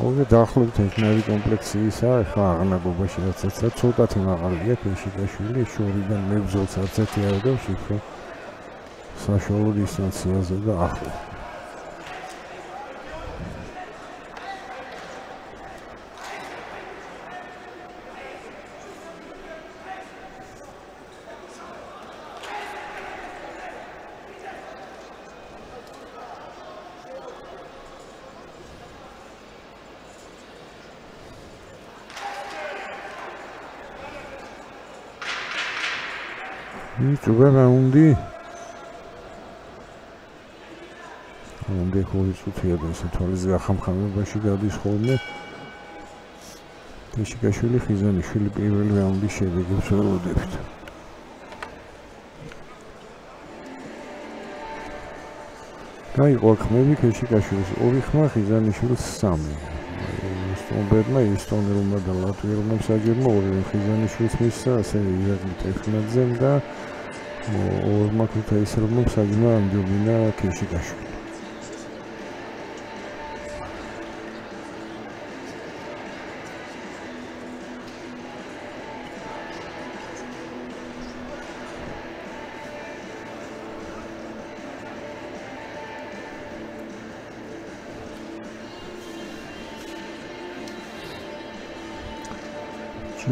ოღონდ დაახლოებით ერთნაირი კომპლექციისა, ხა აღნაგობაში რაც ცოტათი მაღალია ქეშიკაშვილი, შორიდან მებრძოლს არც ერთი არ დავს, უფრო საშუალო დისტანციაზე და ახლო. Juga raundi ხორი წუთია და ესე თვალის გახამხამებაში გადის ხოლმე ქეშიკაშვილი ხიზანიშვილი პირველი რაუნდის შედეგებს ველოდებით. გაიყო ხმები ქეშიკაშვილის 2 ხმა, ხიზანიშვილის 3. სტონბერმა, სტონერმა და ლატვიელმა საჯერმა ორივე ხიზანიშვილს მისცა, ასევე ირაკლი ტექნაძემ და ორმა ქუთაისელმა საჯმა ამჯობინა ქეშიკაშვილი.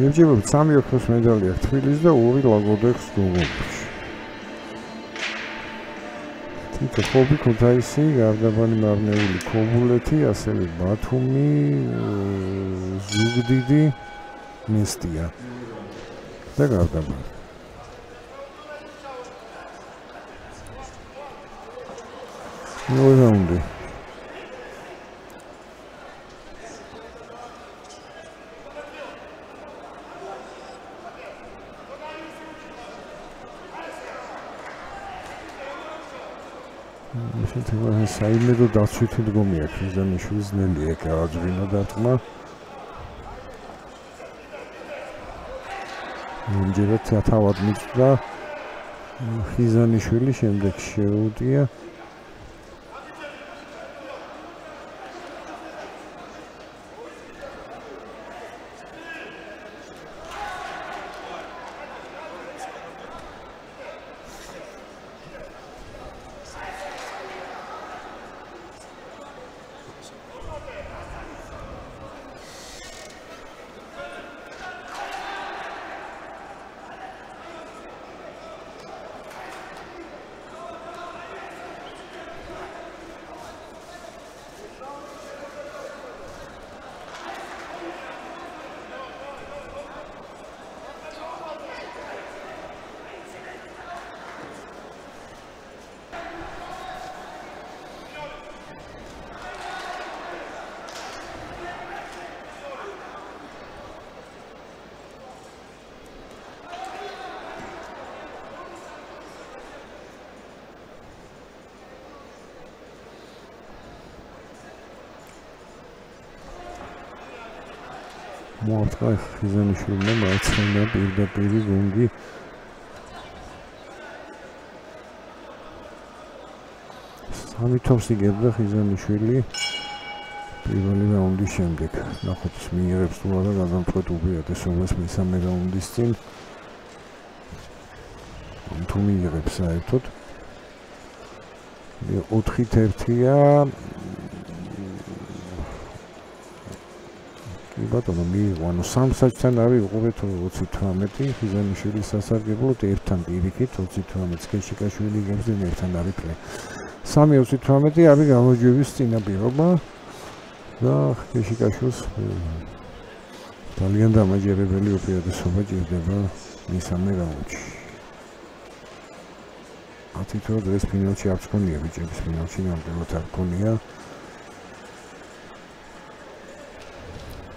Ნებჭებად 3 ოქროს მედალი აქვს თბილისს და 2 ლაგოდეხს გოგონში. თითო ხობი ქუთაისი, გარდაბანი მარნეული ქობულეთი, ასევე ბათუმი, ზუგდიდი, მესტია და გარდაბანი. რაუნდი საიმედო დაცვითი დგომია ხიზანიშვილის ნელი ეკავაძვინა დარტყმა ამჯერად თავად მიწვდა ხიზანიშვილი შემდეგ შეუდია მოაწყა ხიზანიშვილმა მარცხენა პირდაპირი გუნდი სამი თავს იგებდა ხიზანიშვილი პირველი რაუნდის შემდეგ ნახოთ ის მიიღებს თუ არა გადამწყვეტ უპირატესობას მესამე რაუნდის წინ თუ მიიღებს საერთოდ 4-1-ია კი ბატონო მიიღო ანუ 3 საჭთან არის უყურეთ 20-18 ხიზანიშვილის სასარგებლოდ ერთთან პირიქით 20-18 ქეშიკაშვილი იგებს და ერთთან არის ფლე 3-20-18 არის გამოჯვების წინაპირობა და ქეშიკაშვილს ძალიან დამაჯერებელი უპირატესობა ჭირდება მესამე რაუნდში ათითო დღეს ფინალში არ გქონია ბიჭების ფინალში ნამდვილად არ გქონია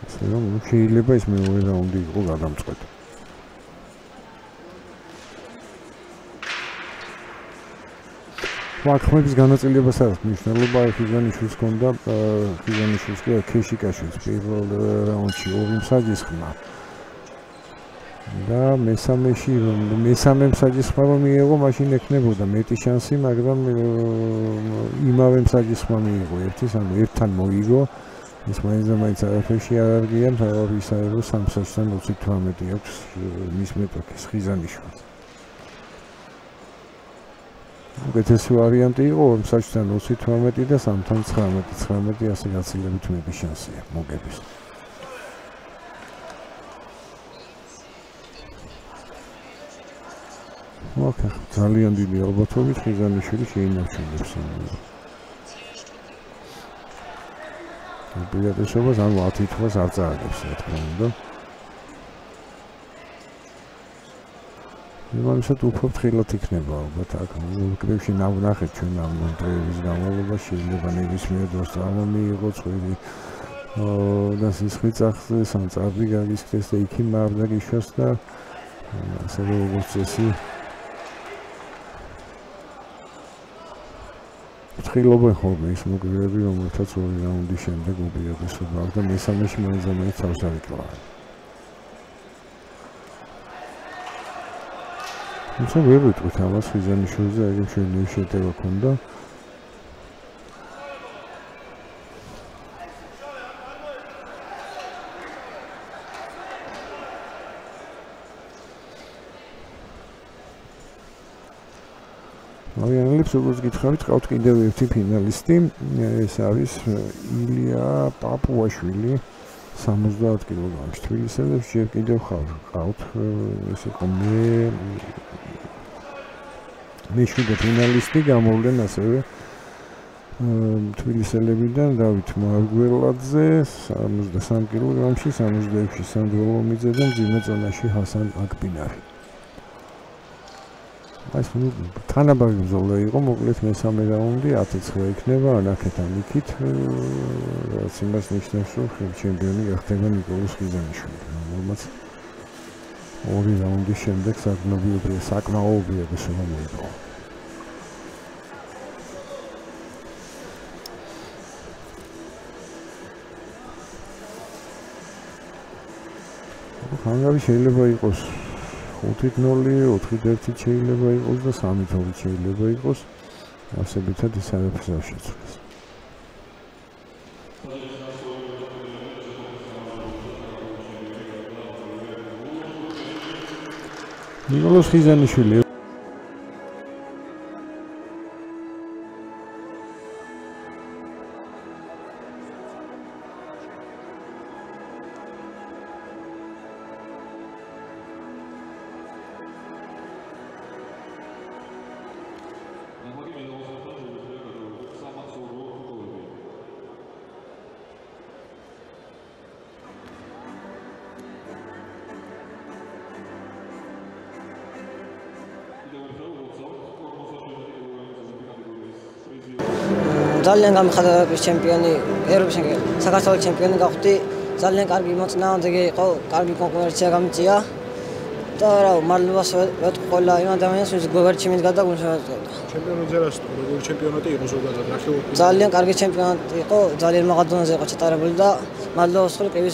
ასე რომ შეიძლება ის მეორე რაუნდი იყო გადამწყვეტი ვაკხმების განაწილებას აქვს მნიშვნელობა ხიზანიშვილს ჰქონდა ხიზანიშვილს კი ქეშიკაშვილს პირველ რაუნდში 2 მსაჯის ხმა და მესამე მსაჯის ხმა რომ მიიღო მაშინ ექნებოდა მეტი შანსი მაგრამ იმავე მსაჯის ხმა მიიღო ერთის ანუ ერთთან მოიგო ის მაინც არაფერში არ არგია ისაა 3 საჭთან 20-18 აქვს მის მეტოქის ხიზანიშვილს უკეთესი ვარიანტი იყო 2 საჭთან 20-18 და 3-თან 19 ასე გაცილებით მეტი შანსია მოგების ოკეი ძალიან დიდი ალბათობით ხიზანიშვილი შეინარჩუნებს უპირატესობას ანუ 10 თვეს არ წააგებს რა თქმა უნდა იმანსად უფრო ფრთხილად იქნება ალბათ აქ კრებში ნახეთ ჩვენ ამ დროის განმავლობაში შეიძლება ნებისმიერ დროს ამომიიღოს ხვილი და სისხლი წახდეს ან წარბი გაგისქდეს და იქი მარდა გიშვას და ასე როგორც წესი ფრთხილობენ ხოლმე ის მოგვიანები რომელთაც ორი რაუნდის შემდეგ უპირატესობა აქვს და მესამეში მაინც თავს არ იკლავენ თუმცა ვერ ვიტყვით ამას ხიზანიშვილზე აგერ შეიძლება შედეგა ქონდა მოგვიანებით როგორც გითხარით ყავთ კიდევ ერთი ფინალისტი ეს არის ილია პაპუაშვილი 70 კილოგრამში თბილისელებს ჯერ კიდევ ყავთ ეს იყო მეშვიდე ფინალისტი გამოვლენ ასევე თბილისელებიდან დავით მარგველაძე 73 კილოგრამში 66-ში სანდროლომიძე და მძიმე ზონაში ჰასან აკბინარი ეს თანაბარი ბრძოლა იყო მოკლედ მესამე რაუნდი 10-9 იქნება ანაკეთან იქით რაც იმას ნიშნავს რომ ჩემპიონი გახდება ნიკოლოზ ხიზანიშვილი რომელმაც ორი რაუნდის შემდეგ საკმაო უპირატესობა მოიპოვა ხანგრძლივი შეიძლება იყოს 5-0, 4-1 შეიძლება იყოს და 3-2 შეიძლება იყოს. ასებითად ის არაფერს არ შეცვლის. ნიკოლოზ ხიზანიშვილი ძალიან გამხდარების ჩემპიონი, ევროპის საქართველოს ჩემპიონი გავხდი. ძალიან კარგი მოწინააღმდეგე იყო, კარგი კონკურენცია გამიწია. და რა, მადლობას ვეთქვი ყველა იმ ადამიანს, ვინც გვერდში მიდგა და გულშემატკივრდა. ჩემპიონატზე რა სწორ, როგორი ჩემპიონატი იყო ზოგადად, რა ხეობები? ძალიან კარგი ჩემპიონატი იყო, ძალიან მაღალ დონეზე იყო ჩატარებული და მადლობას ვთქვი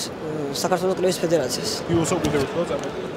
საქართველოს კლუბის ფედერაციას. ფილოსოფიურად ხო წამოდი?